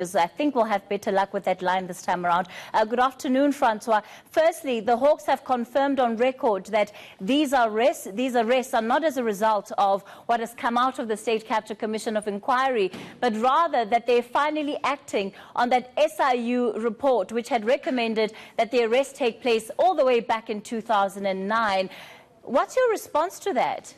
I think we'll have better luck with that line this time around. Good afternoon, Francois. Firstly, the Hawks have confirmed on record that these arrests are not as a result of what has come out of the State Capture Commission of Inquiry, but rather that they're finally acting on that SIU report, which had recommended that the arrest take place all the way back in 2009. What's your response to that?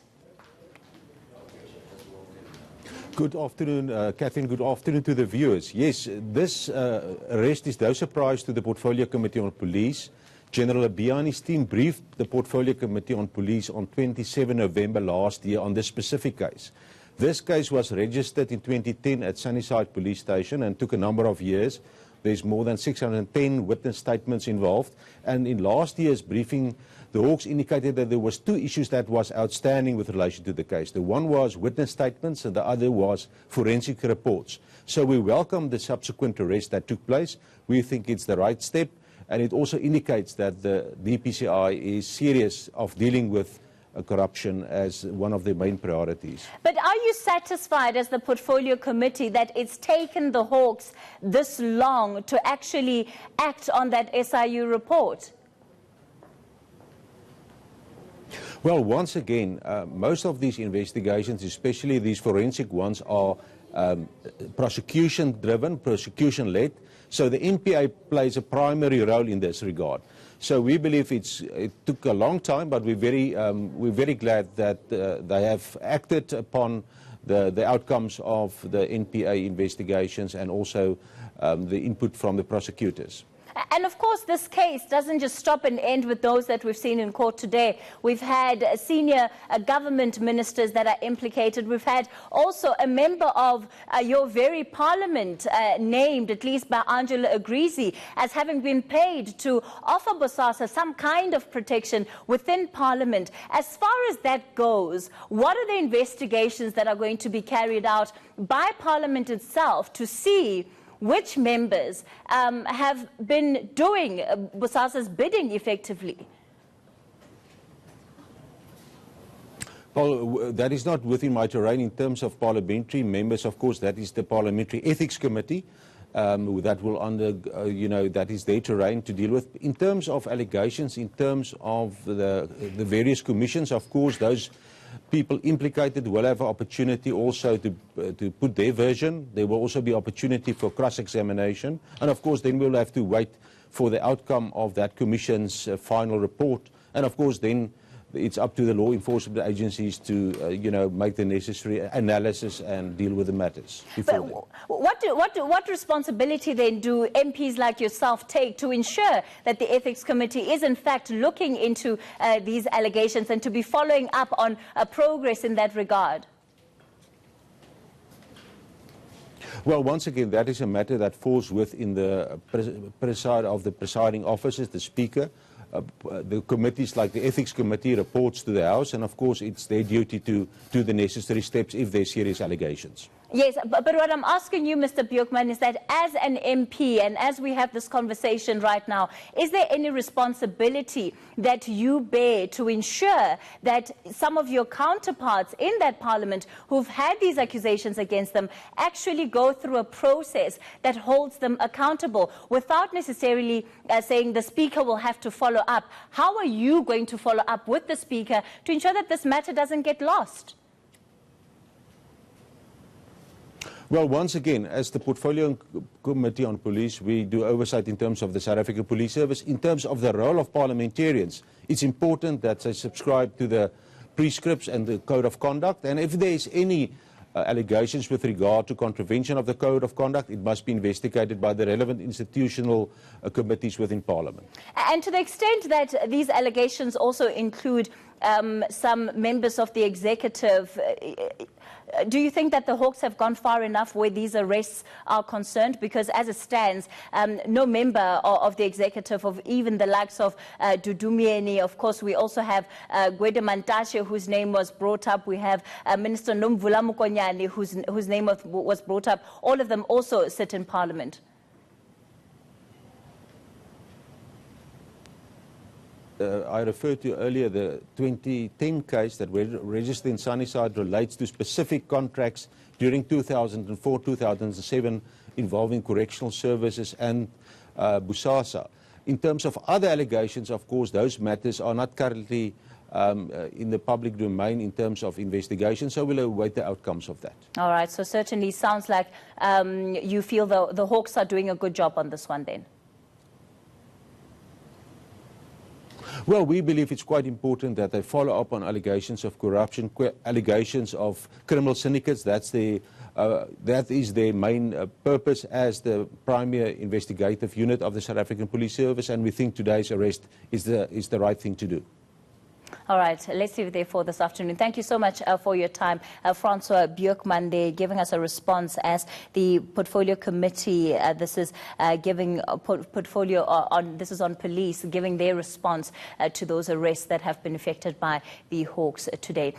Good afternoon, Catherine. Good afternoon to the viewers. Yes, this arrest is no surprise to the Portfolio Committee on Police. General Abiani's team briefed the Portfolio Committee on Police on 27 November last year on this specific case. This case was registered in 2010 at Sunnyside Police Station and took a number of years. There's more than 610 witness statements involved. And in last year's briefing, the Hawks indicated that there was two issues that was outstanding with relation to the case. The one was witness statements and the other was forensic reports. So we welcome the subsequent arrest that took place. We think it's the right step, and it also indicates that the DPCI is serious of dealing with corruption as one of their main priorities. But are you satisfied as the Portfolio Committee that it's taken the Hawks this long to actually act on that SIU report? Well, once again, most of these investigations, especially these forensic ones, are prosecution-driven, prosecution-led. So the NPA plays a primary role in this regard. So we believe it took a long time, but we're very glad that they have acted upon the outcomes of the NPA investigations and also the input from the prosecutors. And of course, this case doesn't just stop and end with those that we've seen in court today. We've had senior government ministers that are implicated. We've had also a member of your very parliament named, at least by Angela Agrizi, as having been paid to offer Bosasa some kind of protection within parliament. As far as that goes, what are the investigations that are going to be carried out by parliament itself to see which members have been doing Bosasa's bidding effectively? Well, that is not within my terrain in terms of parliamentary members. Of course, that is the Parliamentary Ethics Committee that will that is their terrain to deal with. In terms of allegations, in terms of the various commissions, of course, those people implicated will have an opportunity also to put their version. There will also be opportunity for cross-examination. And of course, then we'll have to wait for the outcome of that commission's final report. And of course, then it's up to the law enforcement agencies to, make the necessary analysis and deal with the matters. But what responsibility then do MPs like yourself take to ensure that the Ethics Committee is in fact looking into these allegations and to be following up on progress in that regard? Well, once again, that is a matter that falls within the presiding officers, the Speaker. The committees like the Ethics Committee reports to the House, and of course it's their duty to do the necessary steps if there are serious allegations. Yes, but what I'm asking you, Mr. Bjorkman, is that as an MP and as we have this conversation right now, is there any responsibility that you bear to ensure that some of your counterparts in that parliament who've had these accusations against them actually go through a process that holds them accountable without necessarily saying the Speaker will have to follow up? How are you going to follow up with the Speaker to ensure that this matter doesn't get lost? Well, once again, as the Portfolio Committee on Police, we do oversight in terms of the South African Police Service. In terms of the role of parliamentarians, it's important that they subscribe to the prescripts and the Code of Conduct. And if there is any allegations with regard to contravention of the Code of Conduct, it must be investigated by the relevant institutional committees within Parliament. And to the extent that these allegations also include some members of the executive, do you think that the Hawks have gone far enough where these arrests are concerned? Because as it stands, no member of the executive, of even the likes of Dudumieni, of course, we also have Gwede Mantashe, whose name was brought up. We have Minister Nomvula Mokonyane, whose name was brought up. All of them also sit in Parliament. I referred to earlier, the 2010 case that was registered in Sunnyside relates to specific contracts during 2004, 2007 involving correctional services and Busasa. In terms of other allegations, of course, those matters are not currently in the public domain in terms of investigation, so we'll await the outcomes of that. All right, so certainly sounds like you feel the Hawks are doing a good job on this one then. Well, we believe it's quite important that they follow up on allegations of corruption, allegations of criminal syndicates. That is their main purpose as the primary investigative unit of the South African Police Service, and we think today's arrest is the right thing to do. All right, let's leave it there for this afternoon. Thank you so much for your time. Francois Buurkman giving us a response as the Portfolio Committee. This is giving portfolio on, this is on police, giving their response to those arrests that have been effected by the Hawks today.